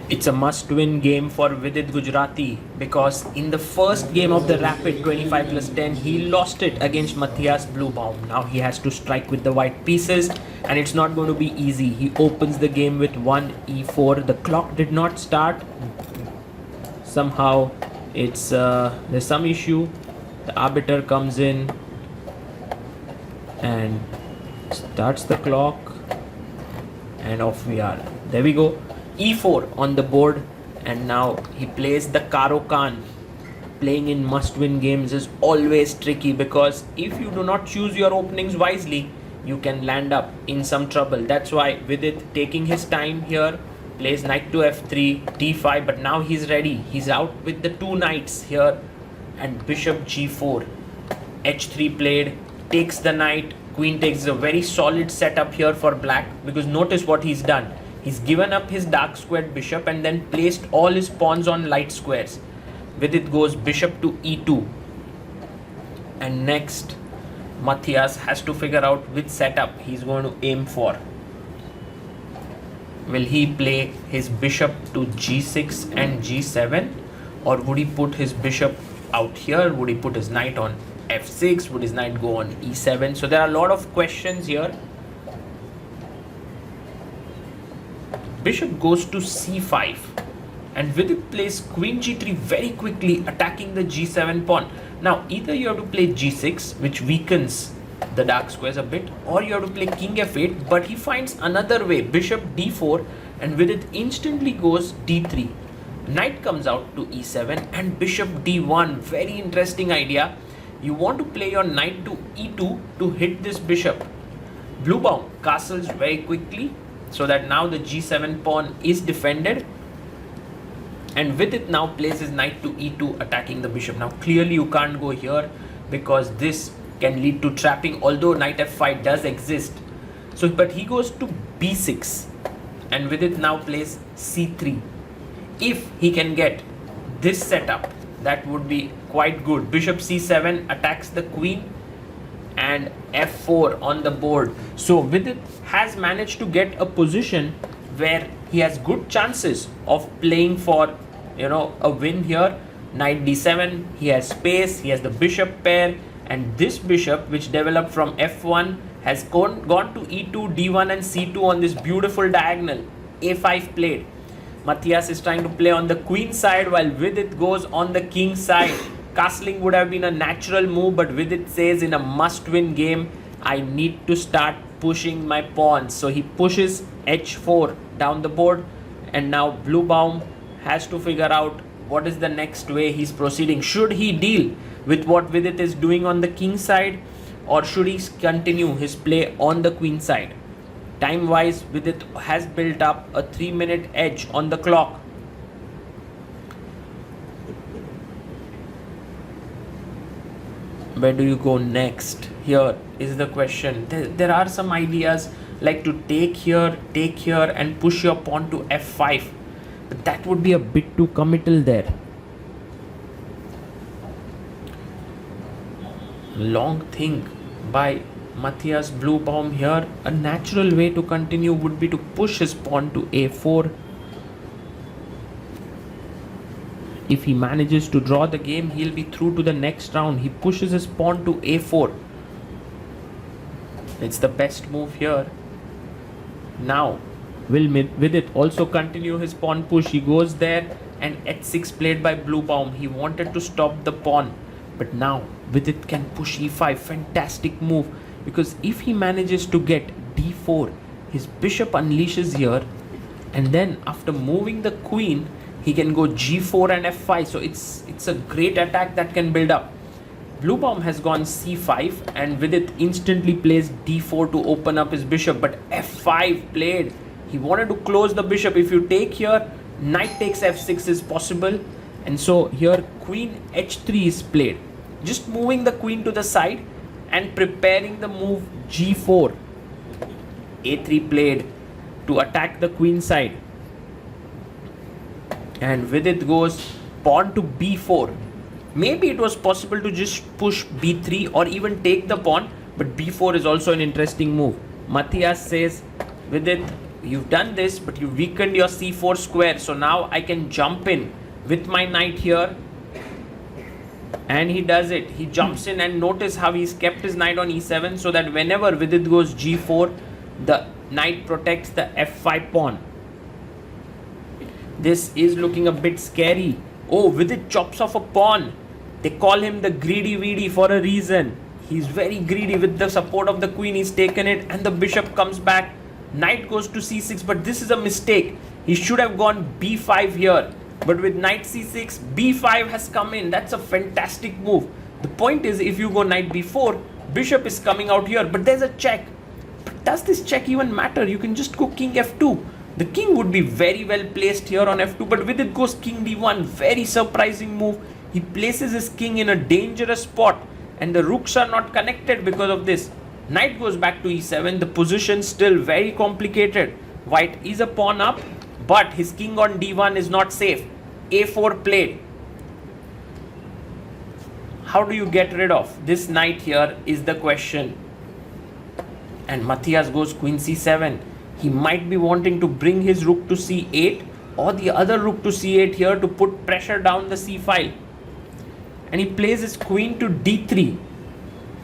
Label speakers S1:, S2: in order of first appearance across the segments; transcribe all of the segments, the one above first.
S1: It's a must-win game for Vidit Gujrathi because in the first game of the Rapid 25 plus 10, he lost it against Matthias Bluebaum. Now he has to strike with the white pieces and it's not going to be easy. He opens the game with 1 e4. The clock did not start. Somehow there's some issue. The arbiter comes in and starts the clock and off we are. There we go. e4 on the board, and now he plays the Karo Khan. Playing in must-win games is always tricky because if you do not choose your openings wisely, you can land up in some trouble. That's why Vidit taking his time here, plays knight to f3, d5, but now he's ready. He's out with the two knights here and bishop g4. h3 played, takes the knight, queen takes. A very solid setup here for black because notice what he's done. He's given up his dark squared bishop and then placed all his pawns on light squares. Vidit goes bishop to e2. And next, Matthias has to figure out which setup he's going to aim for. Will he play his bishop to g6 and g7? Or would he put his bishop out here? Would he put his knight on f6? Would his knight go on e7? So there are a lot of questions here. Bishop goes to c5 and Vidit plays queen g3 very quickly, attacking the g7 pawn. Now either you have to play g6, which weakens the dark squares a bit, or you have to play king f8, but he finds another way, bishop d4, and Vidit instantly goes d3. Knight comes out to e7 and bishop d1. Very interesting idea. You want to play your knight to e2 to hit this bishop. Bluebaum castles very quickly, so that now the g7 pawn is defended, and Vidit now plays his knight to e2, attacking the bishop. Now clearly you can't go here because this can lead to trapping, although knight f5 does exist. So but he goes to b6 and Vidit now plays c3. If he can get this setup, that would be quite good. Bishop c7 attacks the queen and f4 on the board. So Vidit has managed to get a position where he has good chances of playing for, a win here. Knight d7, he has space, he has the bishop pair, and this bishop which developed from f1 has gone to e2, d1 and c2 on this beautiful diagonal. a5 played. Matthias is trying to play on the queen side while Vidit goes on the king side. Castling would have been a natural move, but Vidit says in a must-win game, I need to start pushing my pawns. So he pushes h4 down the board, and now Bluebaum has to figure out what is the next way he's proceeding. Should he deal with what Vidit is doing on the king side, or should he continue his play on the queen side? Time-wise, Vidit has built up a 3-minute edge on the clock. Where do you go next? Here is the question. There are some ideas like to take here and push your pawn to f5, but that would be a bit too committal there. Long think by Matthias Bluebaum here. A natural way to continue would be to push his pawn to a4. If he manages to draw the game, he'll be through to the next round. He pushes his pawn to a4. It's the best move here. Now, will Vidit also continue his pawn push? He goes there and h6 played by Bluebaum. He wanted to stop the pawn, but now Vidit can push e5. Fantastic move, because if he manages to get d4, his bishop unleashes here, and then after moving the queen, he can go g4 and f5. So it's a great attack that can build up. Bluebaum has gone c5 and Vidit instantly plays d4 to open up his bishop, but f5 played. He wanted to close the bishop. If you take here, knight takes f6 is possible, and so here queen h3 is played, just moving the queen to the side and preparing the move g4. a3 played to attack the queen side, and Vidit goes pawn to b4. Maybe it was possible to just push b3 or even take the pawn, but b4 is also an interesting move. Matthias says, Vidit, you've done this, but you weakened your c4 square. So now I can jump in with my knight here. And he does it. He jumps in, and notice how he's kept his knight on e7 so that whenever Vidit goes g4, the knight protects the f5 pawn. This is looking a bit scary. Oh, Vidit chops off a pawn. They call him the greedy Vidi for a reason. He's very greedy. With the support of the queen, he's taken it, and the bishop comes back. Knight goes to c6, but this is a mistake. He should have gone b5 here. But with knight c6, b5 has come in. That's a fantastic move. The point is, if you go knight b4, bishop is coming out here, but there's a check. But does this check even matter? You can just go king f2. The king would be very well placed here on f2, but with it goes king d1. Very surprising move. He places his king in a dangerous spot, and the rooks are not connected because of this. Knight goes back to e7. The position still very complicated. White is a pawn up, but his king on d1 is not safe. a4 played. How do you get rid of this knight here is the question. And Matthias goes queen c7. He might be wanting to bring his rook to c8 or the other rook to c8 here to put pressure down the c file. And he plays his queen to d3.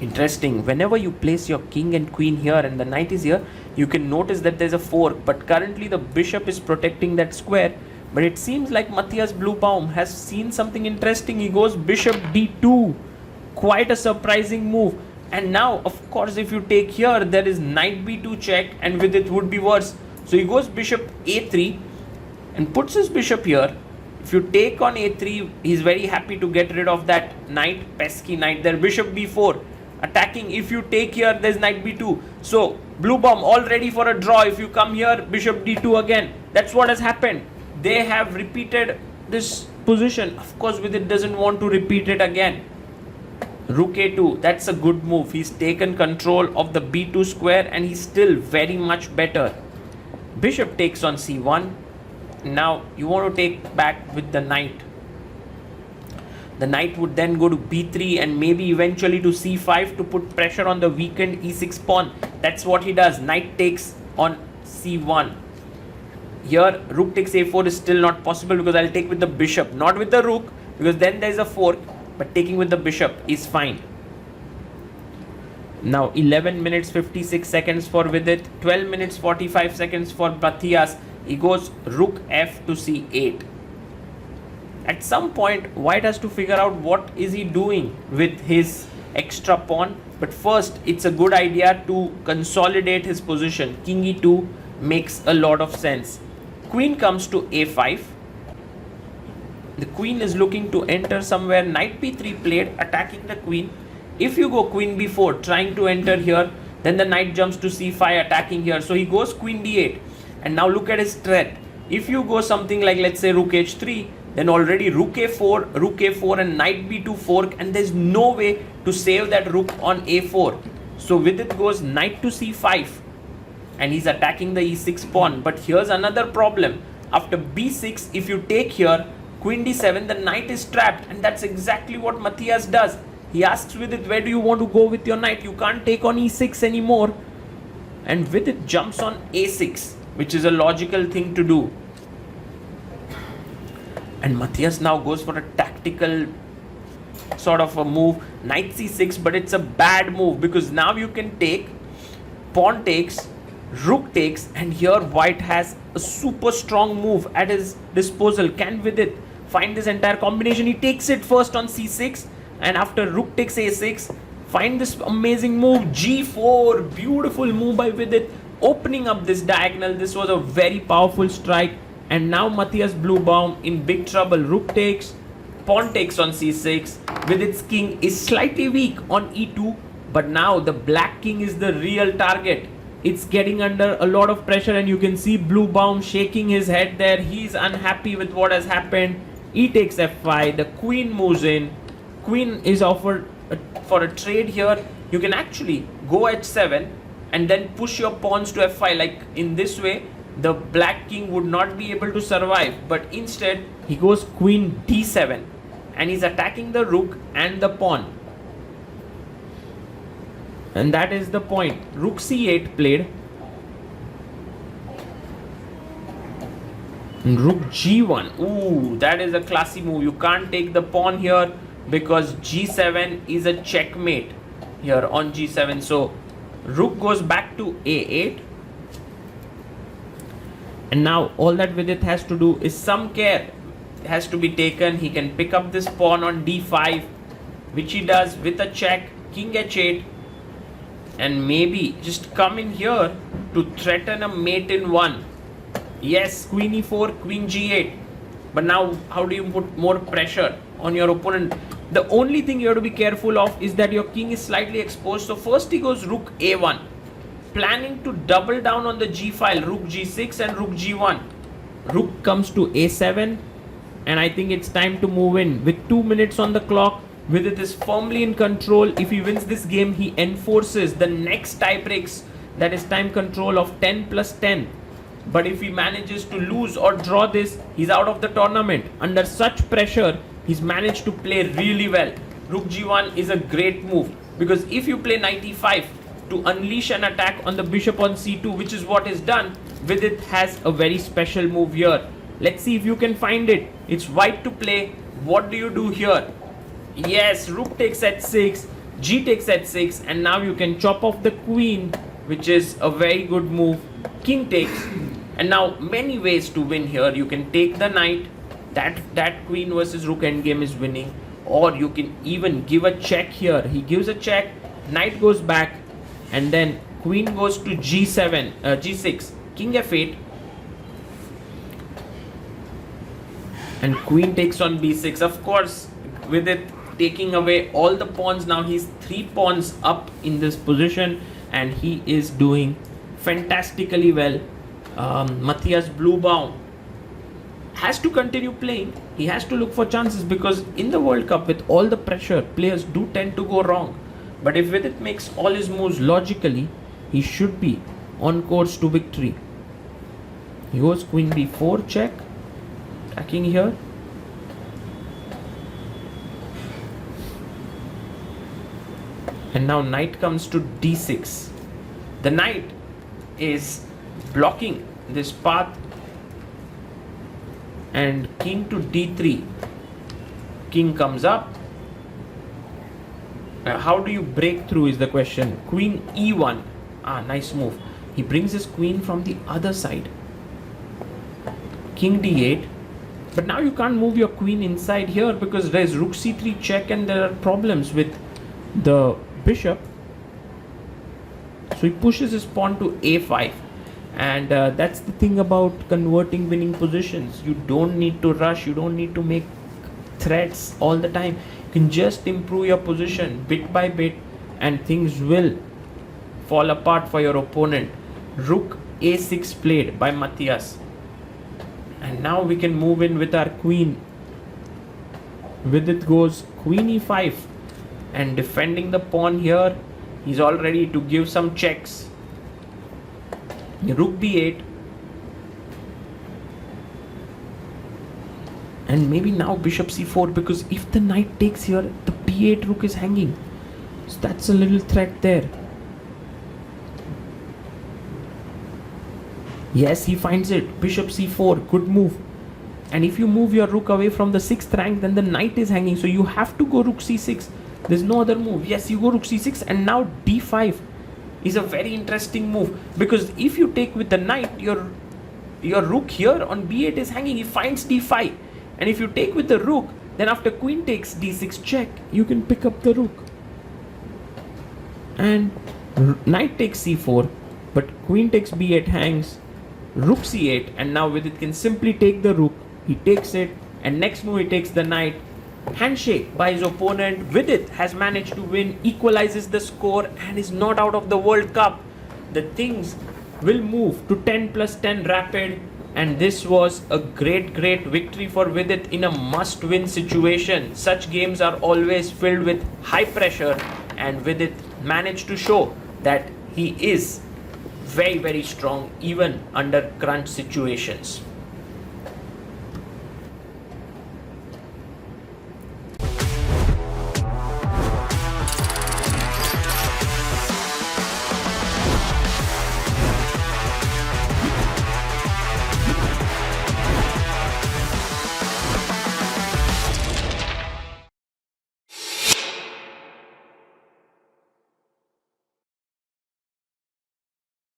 S1: Interesting. Whenever you place your king and queen here and the knight is here, you can notice that there's a fork. But currently the bishop is protecting that square. But it seems like Matthias Bluebaum has seen something interesting. He goes bishop d2. Quite a surprising move. And now, of course, if you take here, there is knight b2 check, and with it would be worse. So he goes bishop a3 and puts his bishop here. If you take on a3, he's very happy to get rid of that knight, pesky knight there. Bishop b4 attacking. If you take here, there's knight b2. So Bluebaum all ready for a draw. If you come here, bishop d2 again. That's what has happened. They have repeated this position. Of course, with it doesn't want to repeat it again. Rook a2, that's a good move. He's taken control of the b2 square, and he's still very much better. Bishop takes on c1. Now you want to take back with the knight. The knight would then go to b3 and maybe eventually to c5 to put pressure on the weakened e6 pawn. That's what he does. Knight takes on c1. Here rook takes a4 is still not possible because I'll take with the bishop, not with the rook, because then there's a fork. But taking with the bishop is fine. Now 11 minutes 56 seconds for Vidit, 12 minutes 45 seconds for Matthias. He goes rook f to c8. At some point, White has to figure out what is he doing with his extra pawn. But first, it's a good idea to consolidate his position. King e2 makes a lot of sense. Queen comes to a5. The queen is looking to enter somewhere. Knight b3 played, attacking the queen. If you go queen b4, trying to enter here, then the knight jumps to c5, attacking here. So he goes queen d8. And now look at his threat. If you go something like, let's say, rook h3, then already rook a4 and knight b2 fork, and there's no way to save that rook on a4. So with it goes knight to c5, and he's attacking the e6 pawn. But here's another problem. After b6, if you take here, queen d7, the knight is trapped, and that's exactly what Matthias does. He asks Vidit, where do you want to go with your knight? You can't take on e6 anymore. And Vidit jumps on a6, which is a logical thing to do. And Matthias now goes for a tactical sort of a move, knight c6, but it's a bad move because now you can take, pawn takes, rook takes, and here White has a super strong move at his disposal. Can Vidit find this entire combination? He takes it first on c6, and after rook takes a6, find this amazing move, g4. Beautiful move by Vidit, opening up this diagonal. This was a very powerful strike. And now Matthias Bluebaum in big trouble. Rook takes, pawn takes on c6. Vidit's king is slightly weak on e2, but now the black king is the real target. It's getting under a lot of pressure, and you can see Bluebaum shaking his head there. He's unhappy with what has happened. E takes f5. The queen moves in. Queen is offered for a trade here. You can actually go h7 and then push your pawns to f5. Like in this way, the black king would not be able to survive. But instead, he goes queen d7, and he's attacking the rook and the pawn. And that is the point. Rook c8 played. Rook g1. Ooh, that is a classy move. You can't take the pawn here because g7 is a checkmate here on g7. So rook goes back to a8. And now all that Vidit has to do is some care has to be taken. He can pick up this pawn on d5, which he does with a check, king h8, and maybe just come in here to threaten a mate in one. Yes, queen e4, queen g8. But now how do you put more pressure on your opponent? The only thing you have to be careful of is that your king is slightly exposed. So first he goes rook a1, planning to double down on the g file, rook g6 and rook g1. Rook comes to a7, and I think it's time to move in. With 2 minutes on the clock, Vidit is firmly in control. If he wins this game, he enforces the next tie breaks, that is time control of 10 plus 10. But if he manages to lose or draw this, he's out of the tournament. Under such pressure, he's managed to play really well. Rook g1 is a great move, because if you play knight e5 to unleash an attack on the bishop on c2, which is what is done, Vidit has a very special move here. Let's see if you can find it. It's white to play. What do you do here? Yes, rook takes h6, g takes h6, and now you can chop off the queen, which is a very good move. King takes, and now many ways to win here. You can take the knight, that queen versus rook endgame is winning, or you can even give a check here. He gives a check, knight goes back, and then queen goes to g7, g6, king f8, and queen takes on b6. Of course, with it taking away all the pawns, now he's 3 pawns up in this position, and he is doing fantastically well. Matthias Bluebaum has to continue playing. He has to look for chances, because in the World Cup, with all the pressure, players do tend to go wrong. But if Vidit makes all his moves logically, he should be on course to victory. He goes queen b4 check, attacking here. And now knight comes to d6. The knight is blocking this path, and king to d3. King comes up. How do you break through is the question. Queen e1. Nice move. He brings his queen from the other side. King d8. But now you can't move your queen inside here, because there's rook c3 check, and there are problems with the bishop. So he pushes his pawn to a5, and that's the thing about converting winning positions. You don't need to rush, you don't need to make threats all the time. You can just improve your position bit by bit, and things will fall apart for your opponent. Rook a6 played by Matthias, and now we can move in with our queen. Vidit goes queen e5, and defending the pawn here, he's all ready to give some checks. Rook b8, and maybe now bishop c4, because if the knight takes here, the b8 rook is hanging, so that's a little threat there. Yes, he finds it. Bishop c4, good move. And if you move your rook away from the 6th rank, then the knight is hanging, so you have to go rook c6. There's no other move. Yes, you go rook c6, and now d5 is a very interesting move, because if you take with the knight, your rook here on b8 is hanging. He finds d5, and if you take with the rook, then after queen takes d6 check, you can pick up the rook, and knight takes c4, but queen takes b8 hangs, rook c8, and now Vidit can simply take the rook. He takes it, and next move he takes the knight. Handshake by his opponent. Vidit has managed to win, equalizes the score, and is not out of the World Cup. The things will move to 10 plus 10 rapid, and this was a great victory for Vidit in a must-win situation. Such games are always filled with high pressure, and Vidit managed to show that he is very strong even under crunch situations.